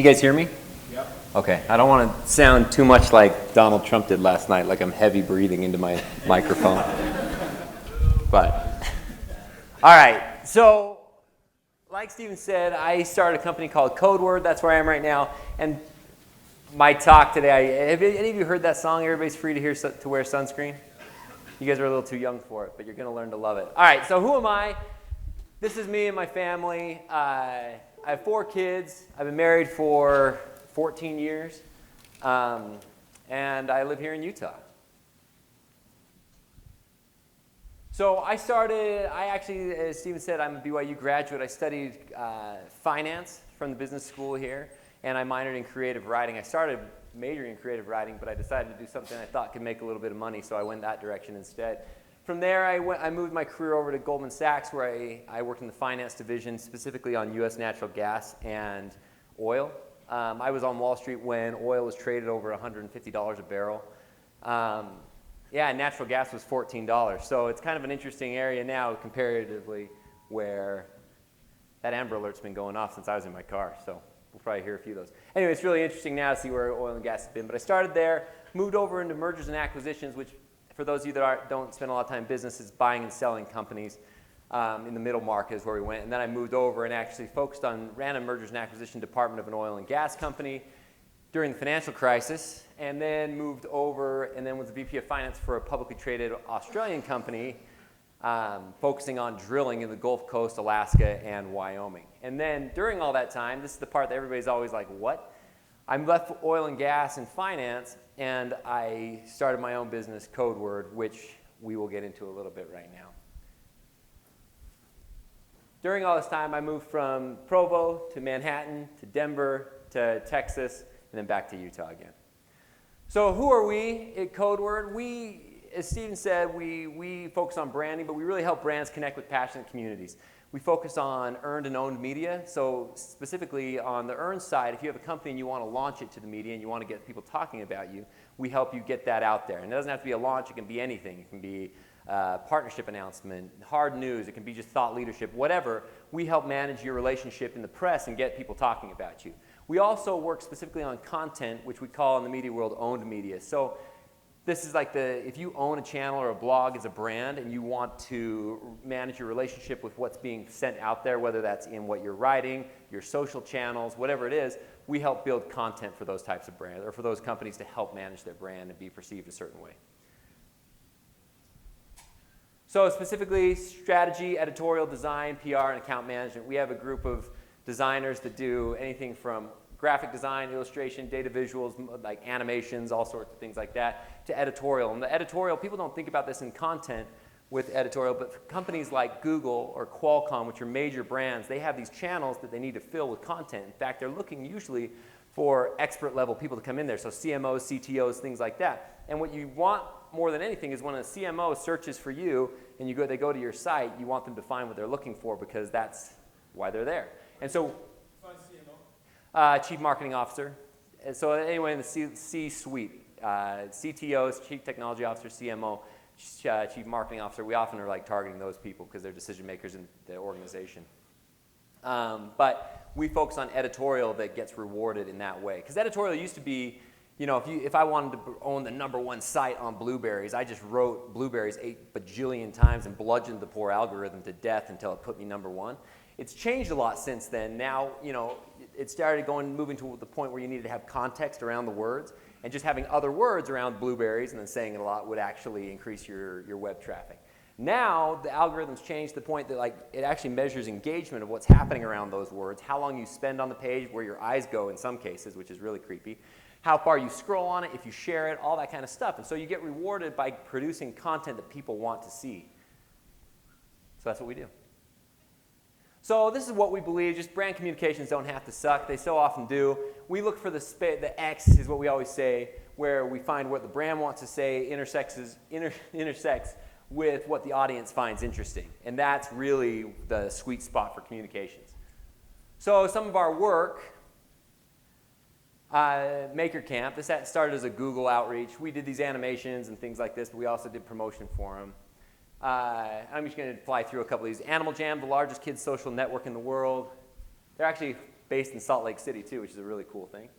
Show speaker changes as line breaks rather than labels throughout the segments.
You guys hear me?
Yep.
Okay. I don't want to sound too much like Donald Trump did last night, like I'm heavy breathing into my microphone. But, all right. So, like Steven said, I started a company called Codeword. That's where I am right now. And my talk today, have any of you heard that song, Everybody's Free to Wear Sunscreen? You guys are a little too young for it, but you're going to learn to love it. All right, so who am I? This is me and my family. I have 4 kids. I've been married for 14 years, and I live here in Utah. So I actually, as Steven said, I'm a BYU graduate. I studied finance from the business school here, and I minored in creative writing. I started majoring in creative writing, but I decided to do something I thought could make a little bit of money, so I went that direction instead. From there, I moved my career over to Goldman Sachs, where I worked in the finance division, specifically on U.S. natural gas and oil. I was on Wall Street when oil was traded over $150 a barrel. And natural gas was $14. So it's kind of an interesting area now, comparatively, where that Amber Alert's been going off since I was in my car. So we'll probably hear a few of those. Anyway, it's really interesting now to see where oil and gas has been. But I started there, moved over into mergers and acquisitions, which for those of you that don't spend a lot of time in business, is buying and selling companies. In the middle market is where we went. And then I moved over and actually ran a mergers and acquisition department of an oil and gas company during the financial crisis, and then moved over and then was the VP of finance for a publicly traded Australian company focusing on drilling in the Gulf Coast, Alaska, and Wyoming. And then during all that time, this is the part that everybody's always like, what? I left oil and gas and finance, and I started my own business, Codeword, which we will get into a little bit right now. During all this time, I moved from Provo to Manhattan to Denver to Texas and then back to Utah again. So who are we at Codeword? We, as Steven said, we focus on branding, but we really help brands connect with passionate communities. We focus on earned and owned media. So specifically on the earned side, if you have a company and you want to launch it to the media and you want to get people talking about you, we help you get that out there. And it doesn't have to be a launch. It can be anything. It can be partnership announcement, hard news, it can be just thought leadership, whatever. We help manage your relationship in the press and get people talking about you. We also work specifically on content, which we call in the media world owned media. So this is like if you own a channel or a blog as a brand and you want to manage your relationship with what's being sent out there, whether that's in what you're writing, your social channels, whatever it is, we help build content for those types of brands or for those companies to help manage their brand and be perceived a certain way. So specifically, strategy, editorial, design, PR, and account management. We have a group of designers that do anything from graphic design, illustration, data visuals, like animations, all sorts of things like that, to editorial. And the editorial, people don't think about this in content with editorial, but companies like Google or Qualcomm, which are major brands, they have these channels that they need to fill with content. In fact, they're looking usually for expert level people to come in there, so CMOs, CTOs, things like that. And what you want more than anything is when a CMO searches for you and they go to your site, you want them to find what they're looking for because that's why they're there. And so, Chief Marketing Officer. And so anyway, in the C-suite, CTOs, Chief Technology Officer, CMO, Chief Marketing Officer, we often are like targeting those people because they're decision makers in the organization. But we focus on editorial that gets rewarded in that way. Because editorial used to be, if I wanted to own the #1 site on blueberries, I just wrote blueberries 8 bajillion times and bludgeoned the poor algorithm to death until it put me #1. It's changed a lot since then. Now, it started moving to the point where you needed to have context around the words, and just having other words around blueberries and then saying it a lot would actually increase your web traffic. Now, the algorithms changed to the point that it actually measures engagement of what's happening around those words, how long you spend on the page, where your eyes go in some cases, which is really creepy, how far you scroll on it, if you share it, all that kind of stuff. And so you get rewarded by producing content that people want to see. So that's what we do. So this is what we believe. Just brand communications don't have to suck. They so often do. We look for the X is what we always say, where we find what the brand wants to say intersects with what the audience finds interesting. And that's really the sweet spot for communications. So some of our work, Maker Camp, this started as a Google outreach. We did these animations and things like this, but we also did promotion for them. I'm just going to fly through a couple of these. Animaljam, the largest kids social network in the world. They're actually based in Salt Lake City too, which is a really cool thing.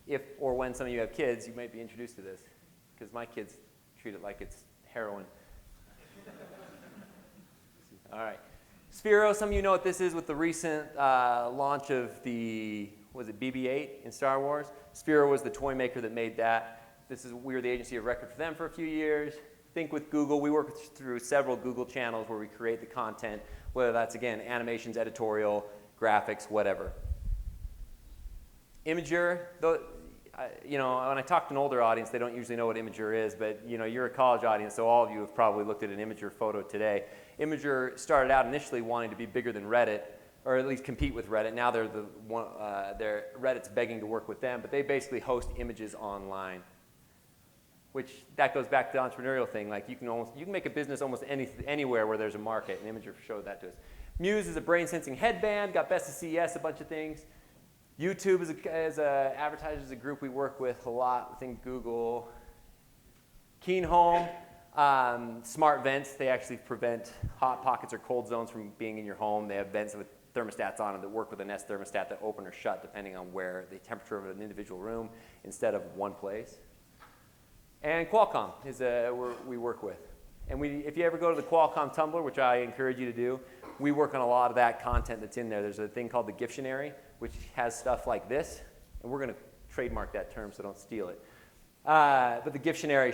If or when some of you have kids, you might be introduced to this, because my kids treat it like it's heroin. All right. Sphero, some of you know what this is with the recent launch of the, was it BB-8 in Star Wars? Sphero was the toy maker that made that. We were the agency of record for them for a few years. Think with Google. We work through several Google channels where we create the content, whether that's, again, animations, editorial, graphics, whatever. Imager, though, when I talk to an older audience, they don't usually know what Imager is, but you're a college audience, so all of you have probably looked at an Imager photo today. Imager started out initially wanting to be bigger than Reddit, or at least compete with Reddit. Now Reddit's begging to work with them, but they basically host images online, which that goes back to the entrepreneurial thing. Like you can make a business almost anywhere where there's a market, and Imager showed that to us. Muse is a brain-sensing headband, got Best of CES, a bunch of things. YouTube is advertisers, a group we work with a lot within Google. Keen Home, smart vents. They actually prevent hot pockets or cold zones from being in your home. They have vents with thermostats on them that work with a Nest thermostat that open or shut depending on where the temperature of an individual room instead of one place. And Qualcomm is we work with. And if you ever go to the Qualcomm Tumblr, which I encourage you to do, we work on a lot of that content that's in there. There's a thing called the Giftionary, which has stuff like this. And we're going to trademark that term, so don't steal it. But the Giftionary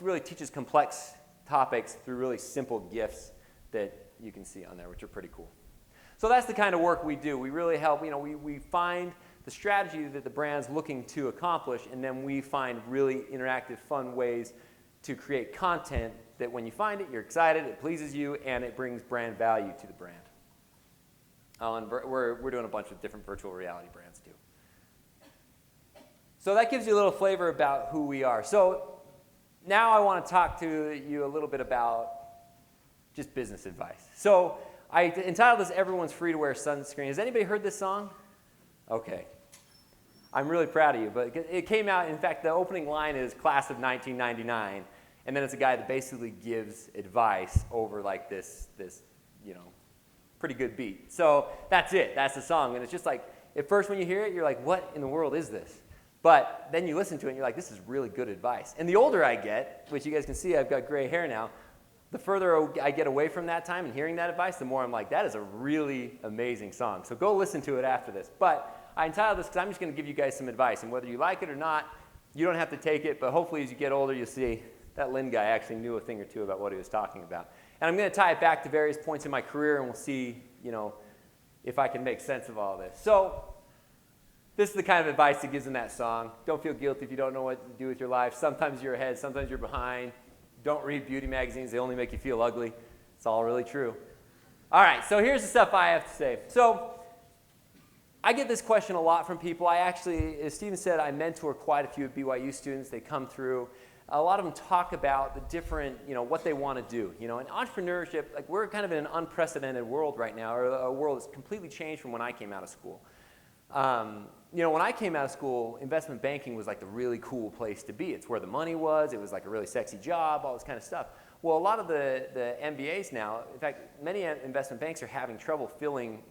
really teaches complex topics through really simple GIFs that you can see on there, which are pretty cool. So that's the kind of work we do. We really help, we find the strategy that the brand's looking to accomplish, and then we find really interactive, fun ways to create content that when you find it, you're excited, it pleases you, and it brings brand value to the brand. And we're doing a bunch of different virtual reality brands too. So that gives you a little flavor about who we are. So now I want to talk to you a little bit about just business advice. So I entitled this Everyone's Free to Wear Sunscreen. Has anybody heard this song? Okay. I'm really proud of you, but it came out, in fact, the opening line is Class of 1999, and then it's a guy that basically gives advice over like this pretty good beat. So that's it, that's the song, and it's just like, at first when you hear it, you're like, what in the world is this? But then you listen to it and you're like, this is really good advice. And the older I get, which you guys can see I've got gray hair now, the further I get away from that time and hearing that advice, the more I'm like, that is a really amazing song. So go listen to it after this. But I entitled this because I'm just going to give you guys some advice. And whether you like it or not, you don't have to take it. But hopefully as you get older, you'll see that Lynn guy actually knew a thing or two about what he was talking about. And I'm going to tie it back to various points in my career, and we'll see, if I can make sense of all this. So this is the kind of advice he gives in that song. Don't feel guilty if you don't know what to do with your life. Sometimes you're ahead, sometimes you're behind. Don't read beauty magazines. They only make you feel ugly. It's all really true. All right, so here's the stuff I have to say. So I get this question a lot from people. I actually, as Stephen said, I mentor quite a few BYU students. They come through. A lot of them talk about the different, what they want to do. In entrepreneurship, like we're kind of in an unprecedented world right now, or a world that's completely changed from when I came out of school. When I came out of school, investment banking was like the really cool place to be. It's where the money was. It was like a really sexy job, all this kind of stuff. Well, a lot of the MBAs now, in fact, many investment banks are having trouble filling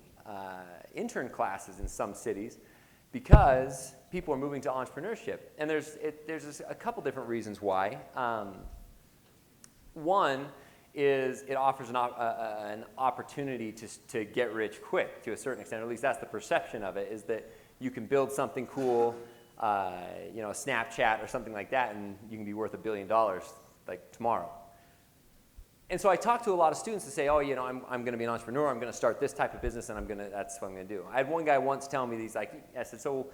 intern classes in some cities because people are moving to entrepreneurship. And there's a couple different reasons why. One is it offers an opportunity to get rich quick to a certain extent, or at least that's the perception of it, is that you can build something cool, a Snapchat or something like that, and you can be worth $1 billion like tomorrow. And so I talk to a lot of students to say, I'm going to be an entrepreneur, I'm going to start this type of business, and that's what I'm going to do. I had one guy once tell me, I said, so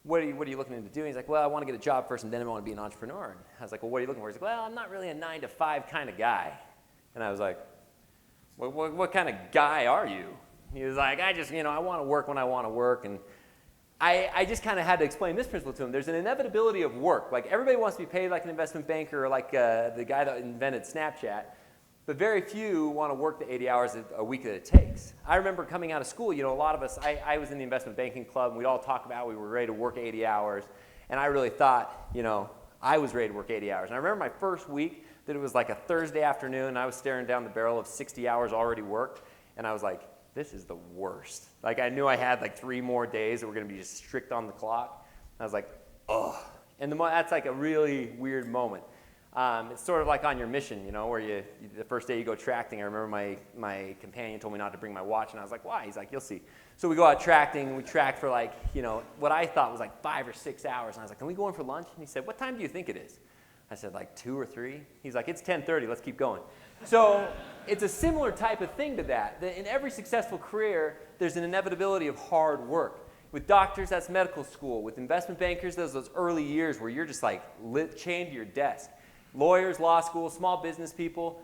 what are you looking into doing? He's like, well, I want to get a job first, and then I want to be an entrepreneur. And I was like, well, what are you looking for? He's like, well, I'm not really a 9-to-5 kind of guy. And I was like, what kind of guy are you? He was like, I want to work when I want to work. And I just kind of had to explain this principle to him. There's an inevitability of work. Like everybody wants to be paid like an investment banker or like the guy that invented Snapchat. But very few want to work the 80 hours a week that it takes. I remember coming out of school, a lot of us, I was in the investment banking club, and we'd all talk about we were ready to work 80 hours. And I really thought, I was ready to work 80 hours. And I remember my first week that it was like a Thursday afternoon, and I was staring down the barrel of 60 hours already worked. And I was like, this is the worst. Like, I knew I had like 3 more days that were going to be just strict on the clock. I was like, ugh. And that's like a really weird moment. It's sort of like on your mission, where the first day you go tracting. I remember my companion told me not to bring my watch, and I was like, why? He's like, you'll see. So we go out tracting, and we tracked for like, what I thought was like 5 or 6 hours. And I was like, can we go in for lunch? And he said, what time do you think it is? I said, like 2 or 3. He's like, it's 10:30, let's keep going. So it's a similar type of thing to that. In every successful career, there's an inevitability of hard work. With doctors, that's medical school. With investment bankers, those early years where you're just like chained to your desk. Lawyers, law school, small business people,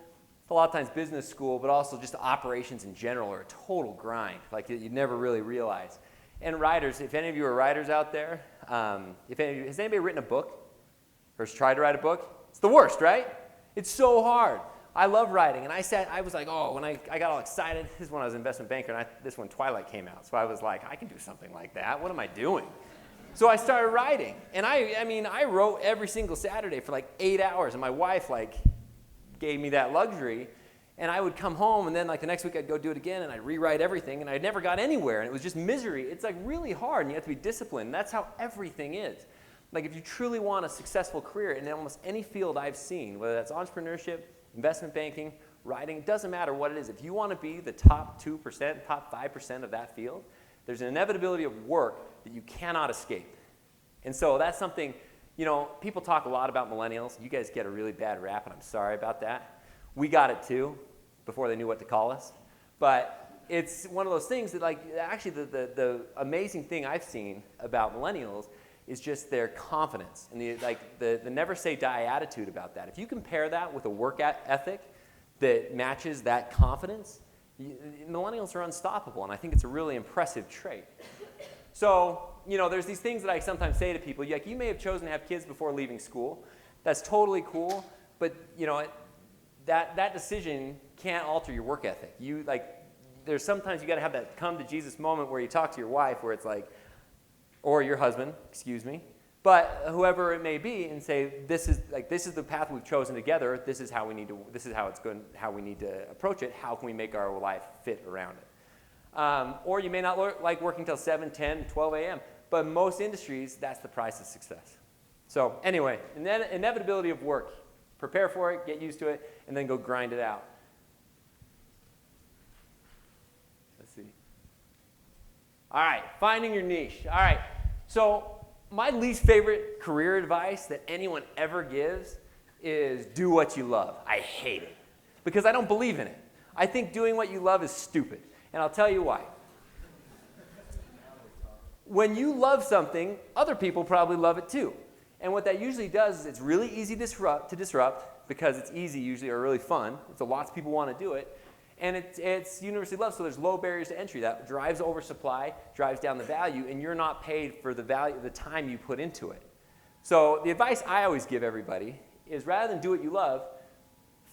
a lot of times business school, but also just operations in general are a total grind, like you never really realize. And writers, if any of you are writers out there, has anybody written a book or has tried to write a book? It's the worst, right? It's so hard. I love writing, and I was like, when I got all excited. This is when I was an investment banker, and this when Twilight came out. So I was like, I can do something like that. What am I doing? So I started writing, and I wrote every single Saturday for like 8 hours, and my wife gave me that luxury, and I would come home, and then like the next week I'd go do it again, and I'd rewrite everything, and I never got anywhere, and it was just misery. It's like really hard, and you have to be disciplined. That's how everything is. Like if you truly want a successful career in almost any field I've seen, whether that's entrepreneurship, investment banking, writing, it doesn't matter what it is. If you want to be the top 2%, top 5% of that field, there's an inevitability of work that you cannot escape. And so that's something, people talk a lot about millennials. You guys get a really bad rap, and I'm sorry about that. We got it too, before they knew what to call us. But it's one of those things that, actually the amazing thing I've seen about millennials is just their confidence and the never say die attitude about that. If you compare that with a work ethic that matches that confidence, millennials are unstoppable, and I think it's a really impressive trait. So, there's these things that I sometimes say to people, you may have chosen to have kids before leaving school. That's totally cool, but, that decision can't alter your work ethic. There's sometimes you got to have that come to Jesus moment where you talk to your wife where it's like, or your husband, excuse me, but whoever it may be, and say, this is the path we've chosen together. This is how we need to approach it. How can we make our life fit around it? Or you may not like working till 7, 10, 12 a.m., but most industries, that's the price of success. So anyway, inevitability of work. Prepare for it, get used to it, and then go grind it out. Let's see. All right, finding your niche. All right, so my least favorite career advice that anyone ever gives is do what you love. I hate it because I don't believe in it. I think doing what you love is stupid, and I'll tell you why. When you love something, other people probably love it too. And what that usually does is it's really easy to disrupt because it's easy usually or really fun. So lots of people want to do it. And it's universally loved, so there's low barriers to entry. That drives oversupply, drives down the value, and you're not paid for the time you put into it. So the advice I always give everybody is rather than do what you love,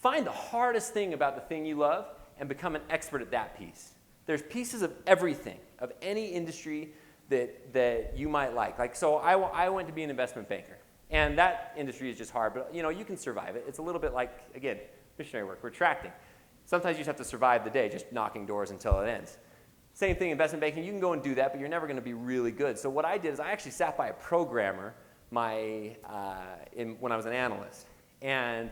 find the hardest thing about the thing you love and become an expert at that piece. There's pieces of everything, of any industry that you might like. So I went to be an investment banker, and that industry is just hard, but you can survive it. It's a little bit like, again, missionary work, retracting. Sometimes you just have to survive the day, just knocking doors until it ends. Same thing, investment banking, you can go and do that, but you're never going to be really good. So what I did is I actually sat by a programmer when I was an analyst, and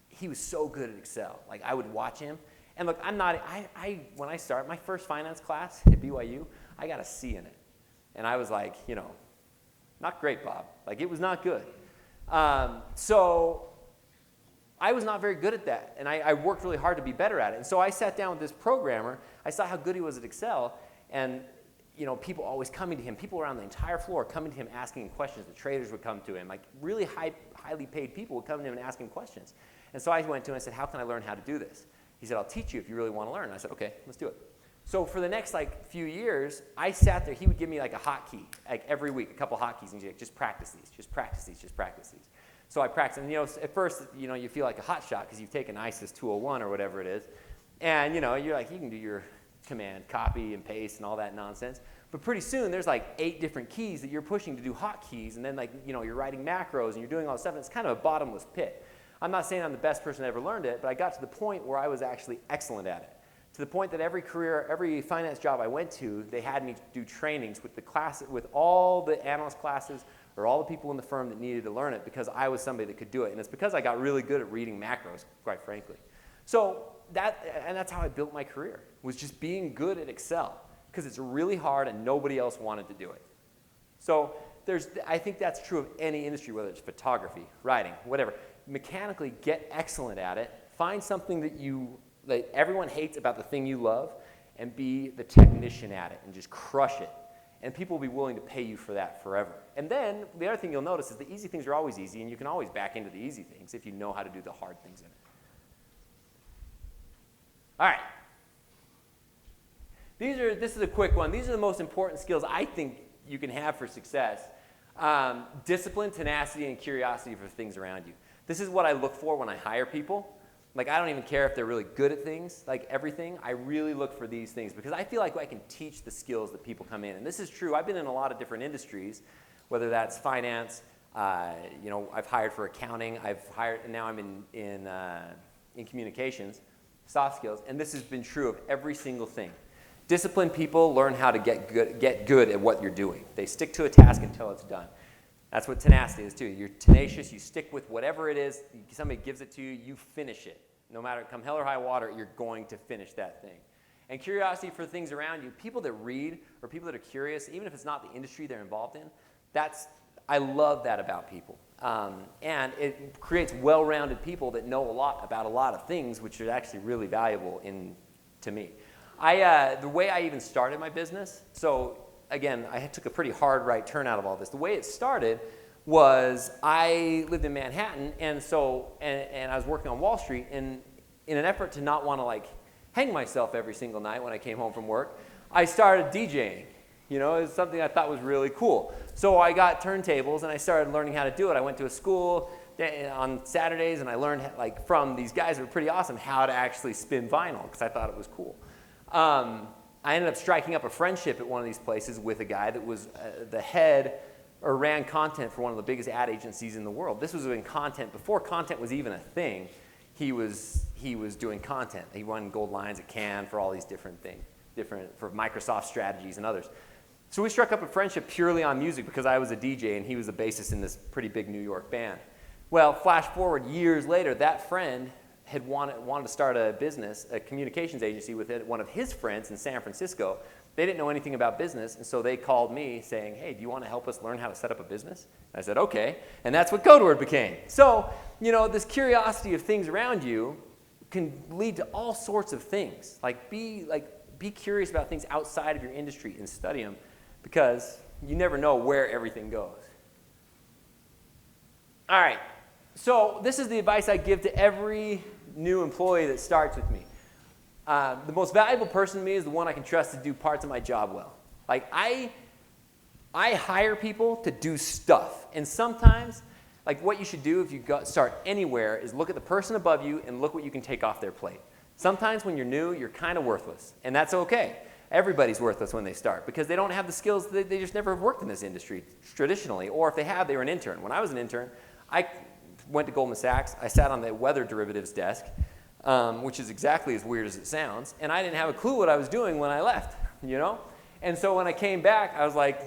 he was so good at Excel. I would watch him, and look, when I started my first finance class at BYU, I got a C in it. And I was like, not great, Bob. It was not good. So I was not very good at that, and I worked really hard to be better at it. And so I sat down with this programmer. I saw how good he was at Excel, and people always coming to him, people around the entire floor coming to him asking questions. The traders would come to him, really highly paid people would come to him and ask him questions. And so I went to him and I said, how can I learn how to do this? He said, I'll teach you if you really want to learn. And I said, okay, let's do it. So for the next few years, I sat there. He would give me a hotkey, every week, a couple hotkeys, and he'd say, just practice these, just practice these, just practice these. So I practiced, and at first, you feel like a hot shot because you've taken ISIS 201 or whatever it is, and you're like, you can do your command, copy and paste and all that nonsense. But pretty soon, there's 8 different keys that you're pushing to do hotkeys, and then you're writing macros and you're doing all this stuff, and it's kind of a bottomless pit. I'm not saying I'm the best person that ever learned it, but I got to the point where I was actually excellent at it. to the point that every finance job I went to, they had me do trainings with with all the analyst classes or all the people in the firm that needed to learn it because I was somebody that could do it. And it's because I got really good at reading macros, quite frankly. So that's how I built my career, was just being good at Excel, because it's really hard and nobody else wanted to do it. So I think that's true of any industry, whether it's photography, writing, whatever. Mechanically get excellent at it. Find something that everyone hates about the thing you love, and be the technician at it and just crush it. And people will be willing to pay you for that forever. And then the other thing you'll notice is the easy things are always easy, and you can always back into the easy things if you know how to do the hard things in it. All right. This is a quick one. These are the most important skills I think you can have for success. Discipline, tenacity, and curiosity for things around you. This is what I look for when I hire people. Like, I don't even care if they're really good at things, like everything. I really look for these things because I feel like I can teach the skills that people come in. And this is true. I've been in a lot of different industries, whether that's finance, I've hired for accounting, and now I'm in communications, soft skills, and this has been true of every single thing. Disciplined people learn how to get good at what you're doing. They stick to a task until it's done. That's what tenacity is too. You're tenacious, you stick with whatever it is, somebody gives it to you, you finish it. No matter, come hell or high water, you're going to finish that thing. And curiosity for things around you. People that read or people that are curious, even if it's not the industry they're involved in, I love that about people. And it creates well-rounded people that know a lot about a lot of things, which are actually really valuable to me. The way I even started my business, so again, I took a pretty hard right turn out of all this. The way it started was I lived in Manhattan, and I was working on Wall Street, and in an effort to not want to hang myself every single night when I came home from work, I started DJing. It was something I thought was really cool. So I got turntables and I started learning how to do it. I went to a school on Saturdays and I learned from these guys who were pretty awesome how to actually spin vinyl because I thought it was cool. I ended up striking up a friendship at one of these places with a guy that was the head or ran content for one of the biggest ad agencies in the world. This was in content, before content was even a thing, he was doing content. He won gold lions at Cannes for all these different things, for Microsoft strategies and others. So we struck up a friendship purely on music because I was a DJ and he was a bassist in this pretty big New York band. Well, flash forward years later, that friend had wanted to start a business, a communications agency with one of his friends in San Francisco. They didn't know anything about business, and so they called me saying, hey, do you want to help us learn how to set up a business? And I said, okay, and that's what CodeWord became. So, this curiosity of things around you can lead to all sorts of things. Be curious about things outside of your industry and study them, because you never know where everything goes. All right, so this is the advice I give to every new employee that starts with me. The most valuable person to me is the one I can trust to do parts of my job well. I hire people to do stuff, and sometimes, what you should do if you start anywhere is look at the person above you and look what you can take off their plate. Sometimes when you're new, you're kind of worthless, and that's okay. Everybody's worthless when they start because they don't have the skills. They just never have worked in this industry traditionally, or if they have, they were an intern. When I was an intern, I went to Goldman Sachs. I sat on the weather derivatives desk, which is exactly as weird as it sounds, and I didn't have a clue what I was doing when I left, And so when I came back, I was like,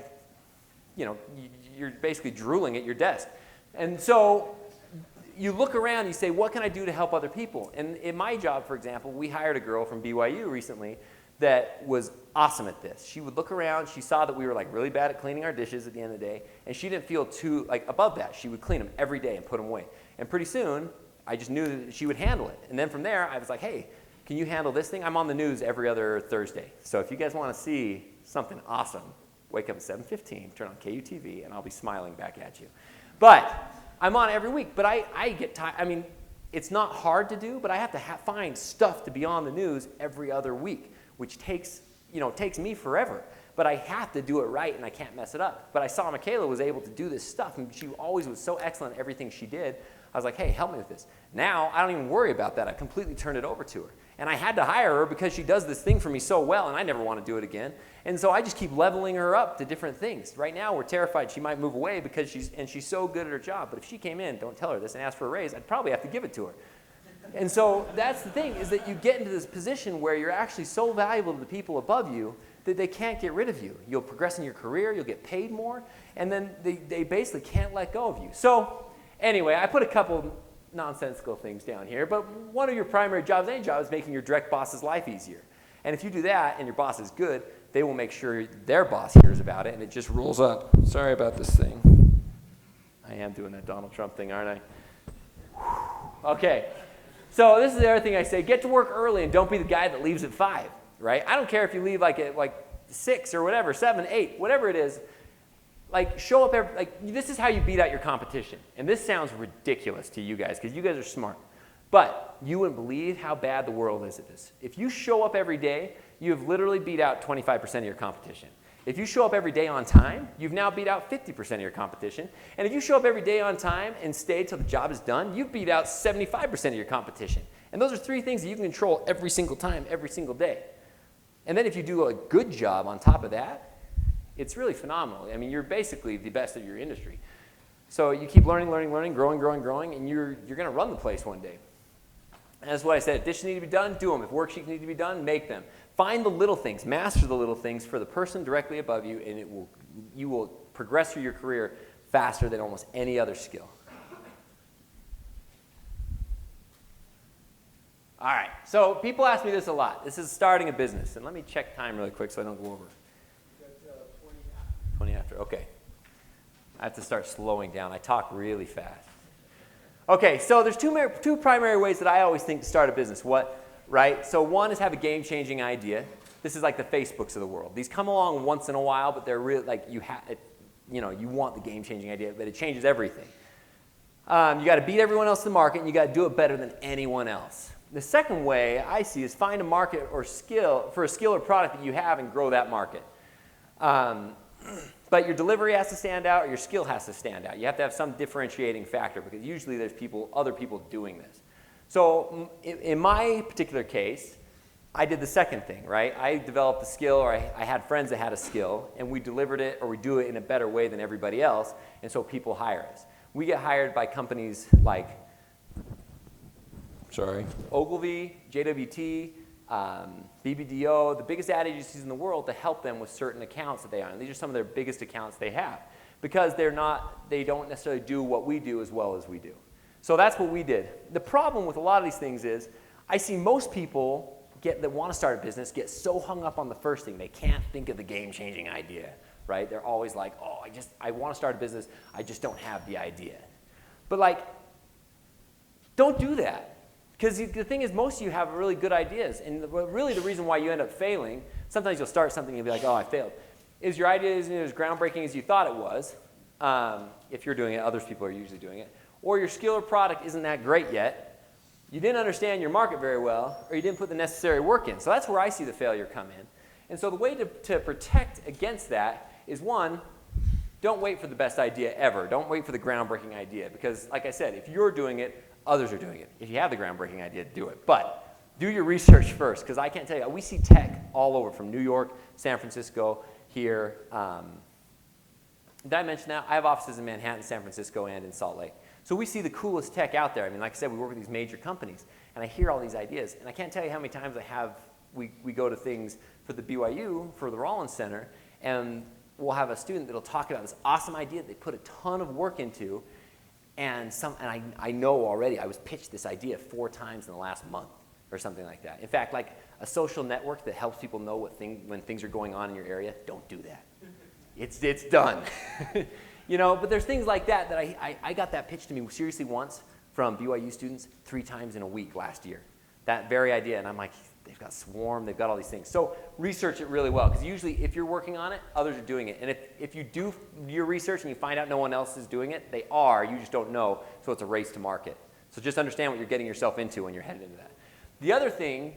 you're basically drooling at your desk. And so you look around and you say, what can I do to help other people? And in my job, for example, we hired a girl from BYU recently that was awesome at this. She would look around, she saw that we were really bad at cleaning our dishes at the end of the day, and she didn't feel too above that. She would clean them every day and put them away. And pretty soon, I just knew that she would handle it. And then from there, I was like, hey, can you handle this thing? I'm on the news every other Thursday. So if you guys want to see something awesome, wake up at 7:15, turn on KUTV, and I'll be smiling back at you. But I'm on every week, but I get tired. It's not hard to do, but I have to find stuff to be on the news every other week, which takes me forever. But I have to do it right, and I can't mess it up. But I saw Michaela was able to do this stuff, and she always was so excellent at everything she did. I was like, hey, help me with this. Now, I don't even worry about that. I completely turned it over to her. And I had to hire her because she does this thing for me so well, and I never want to do it again. And so I just keep leveling her up to different things. Right now, we're terrified she might move away because she's so good at her job. But if she came in, don't tell her this, and asked for a raise, I'd probably have to give it to her. And so that's the thing, is that you get into this position where you're actually so valuable to the people above you that they can't get rid of you. You'll progress in your career, you'll get paid more, and then they basically can't let go of you. So anyway, I put a couple nonsensical things down here, but one of your primary jobs, any job, is making your direct boss's life easier. And if you do that and your boss is good, they will make sure their boss hears about it and it just rolls up. Sorry about this thing. I am doing that Donald Trump thing, aren't I? Okay. So this is the other thing I say. Get to work early and don't be the guy that leaves at 5, right? I don't care if you leave at 6 or whatever, 7, 8, whatever it is. Show up this is how you beat out your competition. And this sounds ridiculous to you guys because you guys are smart. But you wouldn't believe how bad the world is at this. If you show up every day, you have literally beat out 25% of your competition. If you show up every day on time, you've now beat out 50% of your competition. And if you show up every day on time and stay till the job is done, you've beat out 75% of your competition. And those are 3 things that you can control every single time, every single day. And then if you do a good job on top of that, it's really phenomenal. I mean, you're basically the best of your industry. So you keep learning, growing, and you're going to run the place one day. And that's what I said. If dishes need to be done, do them. If worksheets need to be done, make them. Find the little things. Master the little things for the person directly above you, and you will progress through your career faster than almost any other skill. All right. So people ask me this a lot. This is starting a business. And let me check time really quick so I don't go over. 20 after. Okay. I have to start slowing down. I talk really fast. Okay, so there's two primary ways that I always think to start a business. Right? So one is have a game-changing idea. This is like the Facebooks of the world. These come along once in a while, but they're really you want the game-changing idea, but it changes everything. You got to beat everyone else in the market, and you got to do it better than anyone else. The second way I see is find a market or skill for a skill or product that you have and grow that market. But your delivery has to stand out, or your skill has to stand out. You have to have some differentiating factor because usually there's other people doing this. So in my particular case, I did the second thing, right? I developed a skill, or I had friends that had a skill, and we delivered it, or we do it in a better way than everybody else, and so people hire us. We get hired by companies like Ogilvy, JWT, BBDO, the biggest ad agencies in the world, to help them with certain accounts that they own. These are some of their biggest accounts they have because they don't necessarily do what we do as well as we do. So that's what we did. The problem with a lot of these things is I see most people that want to start a business get so hung up on the first thing. They can't think of the game-changing idea, right? They're always like, oh, I want to start a business. I just don't have the idea. But don't do that. Because the thing is, most of you have really good ideas. And really the reason why you end up failing, sometimes you'll start something and be like, oh, I failed, is your idea isn't as groundbreaking as you thought it was. If you're doing it, other people are usually doing it. Or your skill or product isn't that great yet. You didn't understand your market very well, or you didn't put the necessary work in. So that's where I see the failure come in. And so the way to protect against that is, one, don't wait for the best idea ever. Don't wait for the groundbreaking idea. Because like I said, if you're doing it, others are doing it. If you have the groundbreaking idea, do it. But do your research first, because I can't tell you. We see tech all over, from New York, San Francisco, here. Did I mention that? I have offices in Manhattan, San Francisco, and in Salt Lake. So we see the coolest tech out there. I mean, like I said, we work with these major companies, and I hear all these ideas. And I can't tell you how many times we go to things for the BYU, for the Rollins Center, and we'll have a student that'll talk about this awesome idea that they put a ton of work into, and I know already, I was pitched this idea 4 times in the last month or something like that. In fact, like a social network that helps people know when things are going on in your area, don't do that. It's done. But there's things like that I got that pitched to me seriously once from BYU students 3 times in a week last year. That very idea, and I'm like, they've got Swarm, they've got all these things. So research it really well, because usually if you're working on it, others are doing it. And if you do your research and you find out no one else is doing it, they are, you just don't know, so it's a race to market. So just understand what you're getting yourself into when you're headed into that. The other thing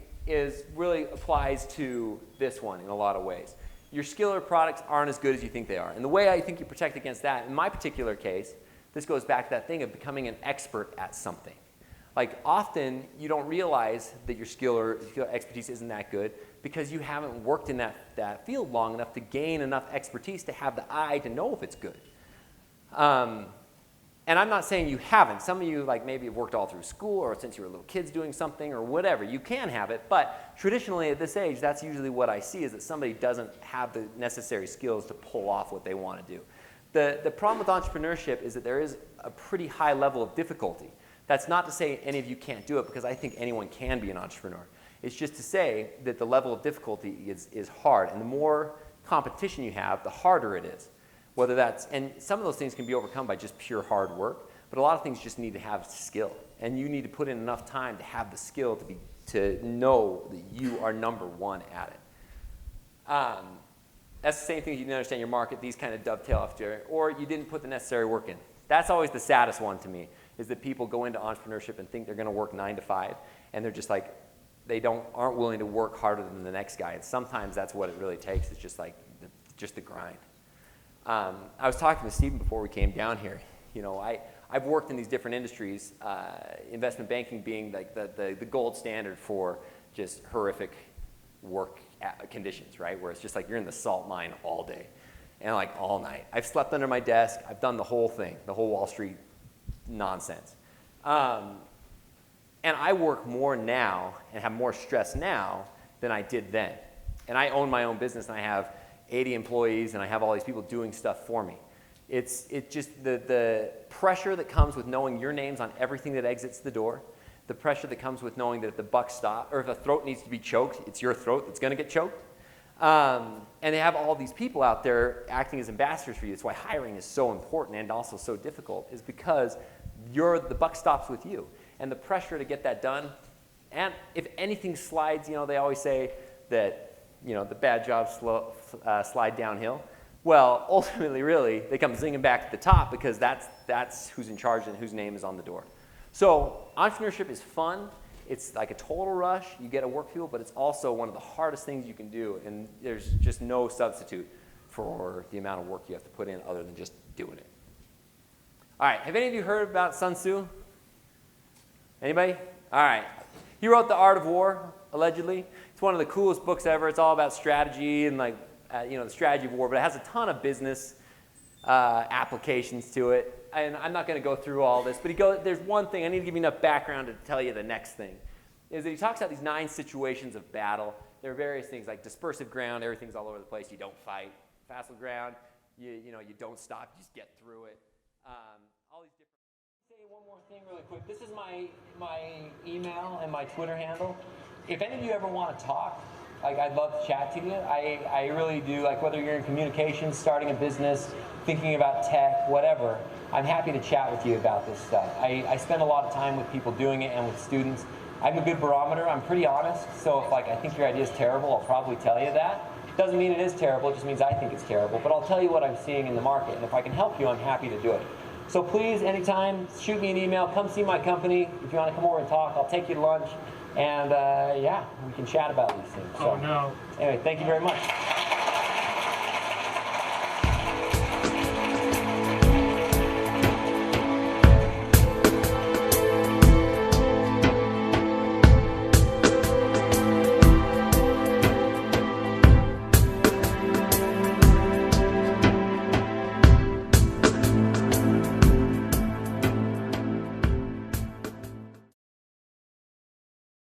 really applies to this one in a lot of ways. Your skill or products aren't as good as you think they are. And the way I think you protect against that, in my particular case, this goes back to that thing of becoming an expert at something. Like, often you don't realize that your skill or expertise isn't that good because you haven't worked in that field long enough to gain enough expertise to have the eye to know if it's good. And And I'm not saying you haven't. Some of you like maybe have worked all through school or since you were little kids doing something or whatever. You can have it, but traditionally at this age, that's usually what I see is that somebody doesn't have the necessary skills to pull off what they want to do. The problem with entrepreneurship is that there is a pretty high level of difficulty. That's not to say any of you can't do it, because I think anyone can be an entrepreneur. It's just to say that the level of difficulty is hard, and the more competition you have, the harder it is. Whether that's, and some of those things can be overcome by just pure hard work, but a lot of things just need to have skill, and you need to put in enough time to have the skill to know that you are number one at it. That's the same thing as you didn't understand your market. These kind of dovetail after, or you didn't put the necessary work in. That's always the saddest one to me, is that people go into entrepreneurship and think they're going to work 9 to 5, and they're just like, they aren't willing to work harder than the next guy. And sometimes that's what it really takes. It's just like just the grind. I was talking to Stephen before we came down here. You know, I've worked in these different industries, investment banking being like the gold standard for just horrific work conditions, right? Where it's just like you're in the salt mine all day and like all night. I've slept under my desk. I've done the whole thing, the whole Wall Street nonsense. And I work more now and have more stress now than I did then. And I own my own business, and I have 80 employees, and I have all these people doing stuff for me. It's just the pressure that comes with knowing your name's on everything that exits the door, the pressure that comes with knowing that if the buck stops, or if a throat needs to be choked, it's your throat that's going to get choked. And they have all these people out there acting as ambassadors for you. That's why hiring is so important and also so difficult, is because the buck stops with you. And the pressure to get that done, and if anything slides, you know, they always say that, you know, the bad jobs slide downhill. Well, ultimately, really, they come zinging back to the top, because that's who's in charge and whose name is on the door. So entrepreneurship is fun. It's like a total rush. You get a work fuel, but it's also one of the hardest things you can do, and there's just no substitute for the amount of work you have to put in other than just doing it. All right, have any of you heard about Sun Tzu? Anybody? All right. He wrote The Art of War, allegedly. It's one of the coolest books ever. It's all about strategy and like, the strategy of war, but it has a ton of business applications to it. And I'm not going to go through all this, but there's one thing. I need to give you enough background to tell you the next thing. Is that he talks about these 9 situations of battle. There are various things like dispersive ground, everything's all over the place, you don't fight. Facile ground, you don't stop, you just get through it. All these different. Say one more thing really quick. This is my email and my Twitter handle. If any of you ever want to talk, like, I'd love to chat to you. I really do. Like, whether you're in communications, starting a business, thinking about tech, whatever, I'm happy to chat with you about this stuff. I spend a lot of time with people doing it and with students. I'm a good barometer. I'm pretty honest. So if I think your idea is terrible, I'll probably tell you that. Doesn't mean it is terrible. It just means I think it's terrible. But I'll tell you what I'm seeing in the market. And if I can help you, I'm happy to do it. So please, anytime, shoot me an email. Come see my company. If you want to come over and talk, I'll take you to lunch. And yeah, we can chat about these things. So,
oh, no.
Anyway, thank you very much.